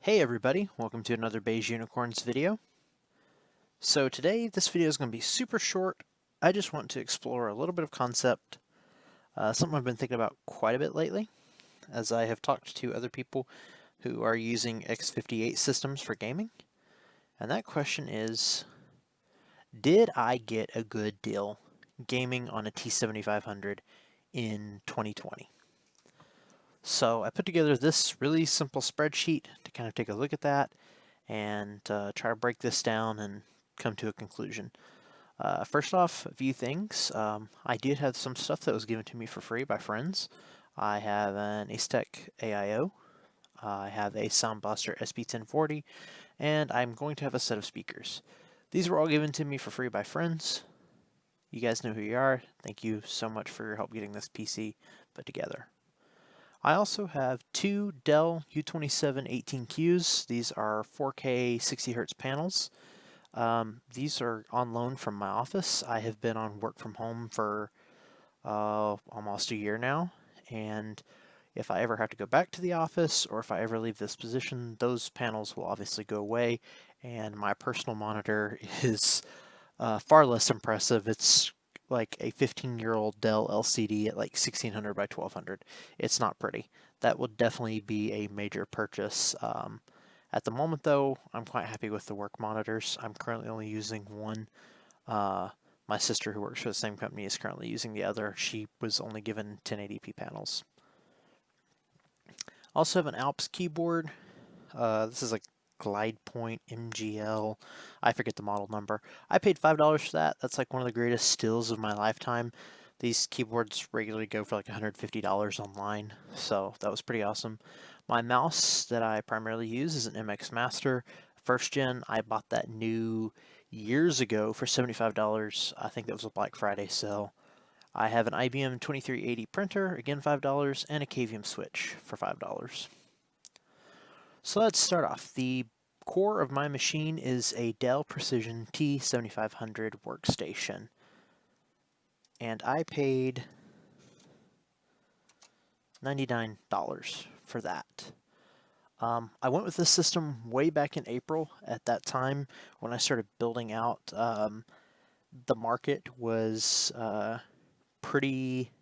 Hey everybody, welcome to another Beige Unicorns video. So today, this video is going to be super short. I just want to explore a little bit of concept, something I've been thinking about quite a bit lately, as I have talked to other people who are using x58 systems for gaming. And that question is, did I get a good deal gaming on a T7500 in 2020? So I put together this really simple spreadsheet to kind of take a look at that and try to break this down and come to a conclusion. First off, a few things. I did have some stuff that was given to me for free by friends. I have an Acetec AIO, I have a Sound Blaster SP1040, and I'm going to have a set of speakers. These were all given to me for free by friends. You guys know who you are. Thank you so much for your help getting this PC put together. I also have two Dell U2718Qs. These are 4K 60Hz panels. These are on loan from my office. I have been on work from home for almost a year now, and if I ever have to go back to the office or if I ever leave this position, those panels will obviously go away, and my personal monitor is far less impressive. It's like a 15-year-old Dell LCD at like 1600 by 1200. It's not pretty. That would definitely be a major purchase. At the moment, though, I'm quite happy with the work monitors. I'm currently only using one. My sister, who works for the same company, is currently using the other. She was only given 1080p panels. I also have an Alps keyboard. This is like Glide Point MGL. I forget the model number. I paid $5 for that. That's like one of the greatest steals of my lifetime. These keyboards regularly go for like $150 online, so that was pretty awesome. My mouse that I primarily use is an MX Master. First gen, I bought that new years ago for $75. I think that was a Black Friday sale. I have an IBM 2380 printer, again $5, and a Cavium switch for $5. So let's start off. The core of my machine is a Dell Precision T7500 workstation. And I paid $99 for that. I went with this system way back in April. At that time, when I started building out, the market was pretty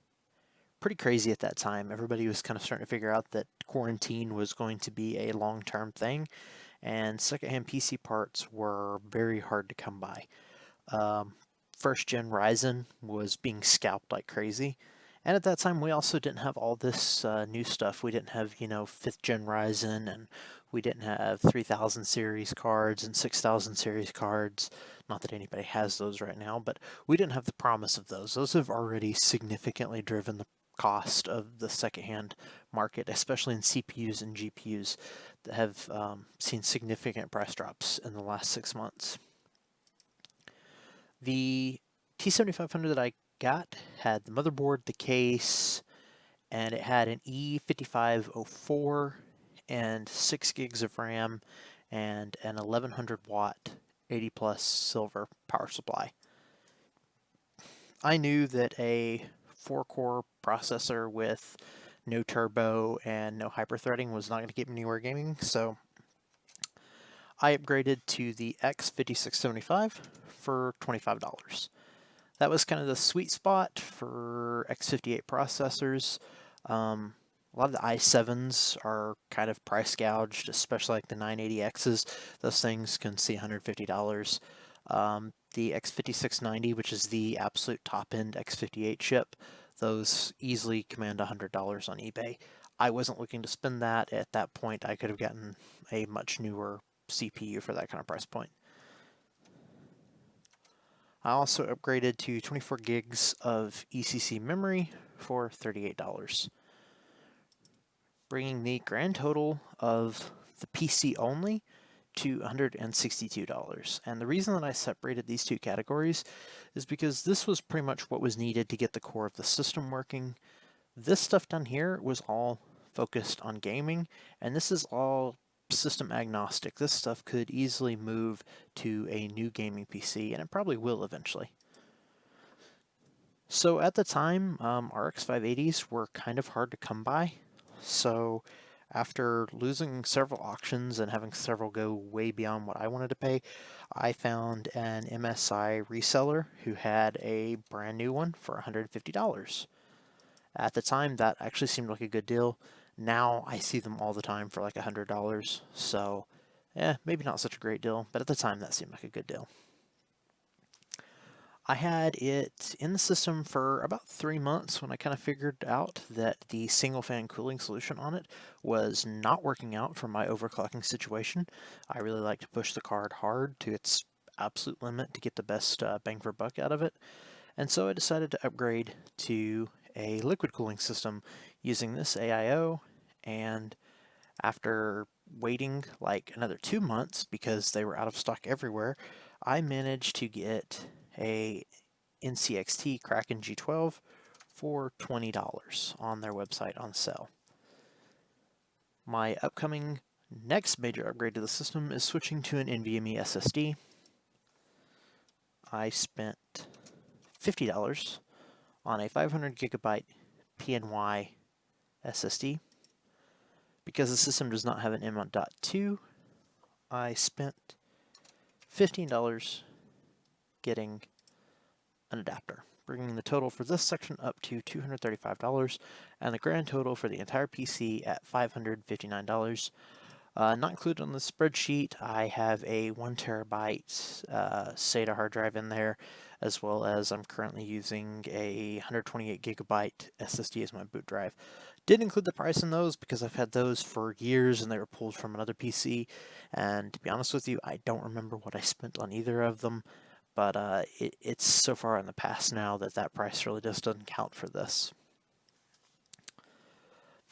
crazy at that time. Everybody was kind of starting to figure out that quarantine was going to be a long-term thing, and secondhand PC parts were very hard to come by. First gen Ryzen was being scalped like crazy. And at that time, we also didn't have all this new stuff. We didn't have, 5th gen Ryzen, and we didn't have 3000 series cards and 6000 series cards. Not that anybody has those right now, but we didn't have the promise of those. Those have already significantly driven the cost of the secondhand market, especially in CPUs and GPUs that have seen significant price drops in the last 6 months. The T7500 that I got had the motherboard, the case, and it had an E5504 and 6 gigs of RAM and an 1100 watt 80 plus silver power supply. I knew that a 4-core processor with no turbo and no hyperthreading was not going to get me anywhere gaming, so I upgraded to the X5675 for $25. That was kind of the sweet spot for x58 processors. A lot of the i7s are kind of price gouged, especially like the 980Xs. Those things can see $150. The X5690, which is the absolute top-end X58 chip, those easily command $100 on eBay. I wasn't looking to spend that. At that point, I could have gotten a much newer CPU for that kind of price point. I also upgraded to 24 gigs of ECC memory for $38, bringing the grand total of the PC only to $162. And the reason that I separated these two categories is because this was pretty much what was needed to get the core of the system working. This stuff down here was all focused on gaming, and this is all system agnostic. This stuff could easily move to a new gaming PC, and it probably will eventually. So at the time, RX 580s were kind of hard to come by. So After losing several auctions and having several go way beyond what I wanted to pay, I found an MSI reseller who had a brand new one for $150. At the time, that actually seemed like a good deal. Now I see them all the time for like $100, so maybe not such a great deal, but at the time that seemed like a good deal. I had it in the system for about 3 months when I kind of figured out that the single fan cooling solution on it was not working out for my overclocking situation. I really like to push the card hard to its absolute limit to get the best bang for buck out of it. And so I decided to upgrade to a liquid cooling system using this AIO, and after waiting like another 2 months because they were out of stock everywhere, I managed to get a NCXT Kraken G12 for $20 on their website on sale. My upcoming next major upgrade to the system is switching to an NVMe SSD. I spent $50 on a 500 gigabyte PNY SSD. Because the system does not have an M.2, I spent $15 getting an adapter, bringing the total for this section up to $235, and the grand total for the entire PC at $559. Not included on the spreadsheet, I have a 1 terabyte SATA hard drive in there, as well as I'm currently using a 128 gigabyte SSD as my boot drive. Didn't include the price in those because I've had those for years and they were pulled from another PC, and to be honest with you, I don't remember what I spent on either of them, but it's so far in the past now that that price really just doesn't count for this.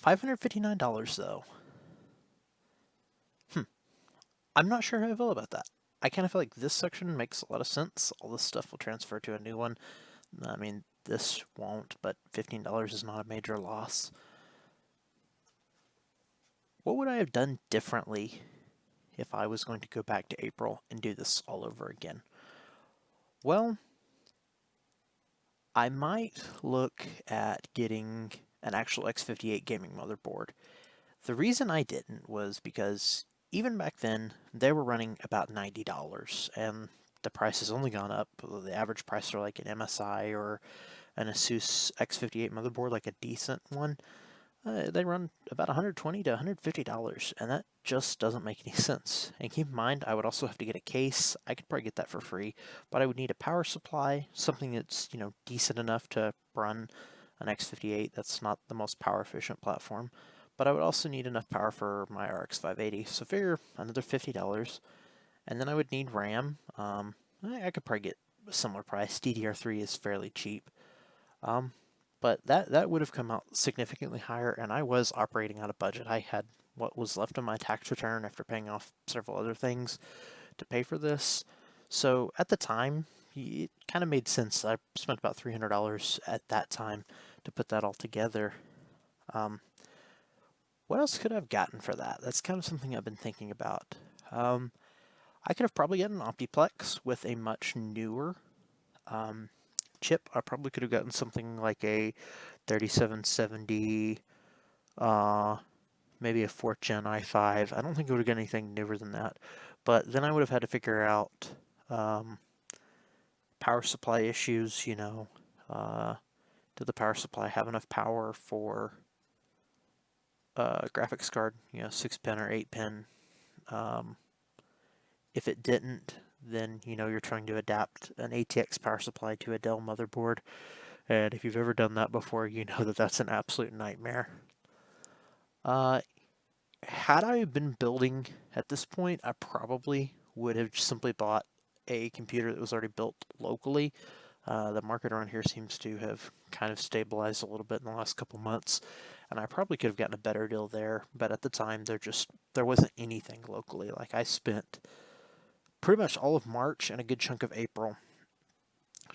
$559 though. I'm not sure how I feel about that. I kind of feel like this section makes a lot of sense. All this stuff will transfer to a new one. I mean, this won't, but $15 is not a major loss. What would I have done differently if I was going to go back to April and do this all over again? Well, I might look at getting an actual X58 gaming motherboard. The reason I didn't was because even back then, they were running about $90, and the price has only gone up. The average price for like an MSI or an Asus X58 motherboard, like a decent one, they run about $120 to $150, and that just doesn't make any sense. And keep in mind, I would also have to get a case. I could probably get that for free, but I would need a power supply, something that's, decent enough to run an X58. That's not the most power efficient platform, but I would also need enough power for my RX 580. So figure another $50, and then I would need RAM. I could probably get a similar price. DDR3 is fairly cheap. But that would have come out significantly higher, and I was operating out of budget. I had what was left of my tax return after paying off several other things to pay for this. So at the time, it kind of made sense. I spent about $300 at that time to put that all together. What else could I have gotten for that? That's kind of something I've been thinking about. I could have probably gotten an Optiplex with a much newer chip. I probably could have gotten something like a 3770, maybe a 4th Gen i5. I don't think it would have got anything newer than that. But then I would have had to figure out power supply issues, did the power supply have enough power for graphics card, 6-pin or 8-pin. If it didn't, then you're trying to adapt an ATX power supply to a Dell motherboard, and if you've ever done that before, you know that that's an absolute nightmare. Had I been building at this point, I probably would have simply bought a computer that was already built locally. The market around here seems to have kind of stabilized a little bit in the last couple months, and I probably could have gotten a better deal there, but at the time there wasn't anything locally. Like, I spent pretty much all of March and a good chunk of April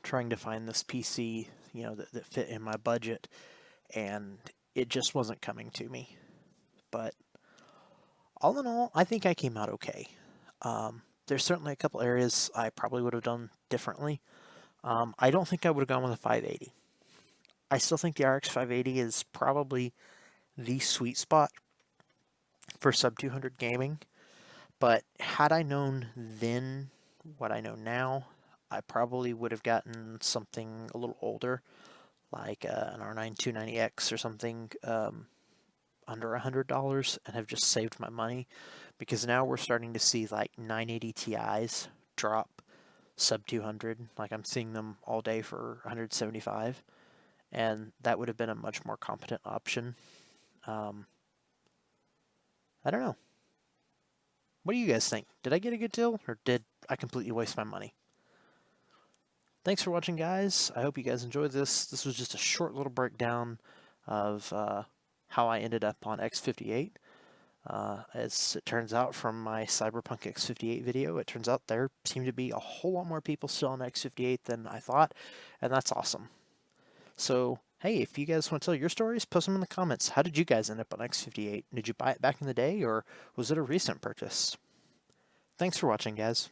trying to find this PC, that fit in my budget, and it just wasn't coming to me. But all in all, I think I came out okay. There's certainly a couple areas I probably would have done differently. I don't think I would have gone with a 580. I still think the RX 580 is probably the sweet spot for sub 200 gaming. But had I known then what I know now, I probably would have gotten something a little older, like an R9 290X or something, under $100, and have just saved my money, because now we're starting to see like 980 Ti's drop sub 200. Like I'm seeing them all day for 175, and that would have been a much more competent option. I don't know. What do you guys think? Did I get a good deal, or did I completely waste my money? Thanks for watching, guys. I hope you guys enjoyed this. This was just a short little breakdown of how I ended up on X58. As it turns out from my Cyberpunk X58 video, it turns out there seem to be a whole lot more people still on X58 than I thought, and that's awesome. So, hey, if you guys want to tell your stories, post them in the comments. How did you guys end up on X58? Did you buy it back in the day, or was it a recent purchase? Thanks for watching, guys.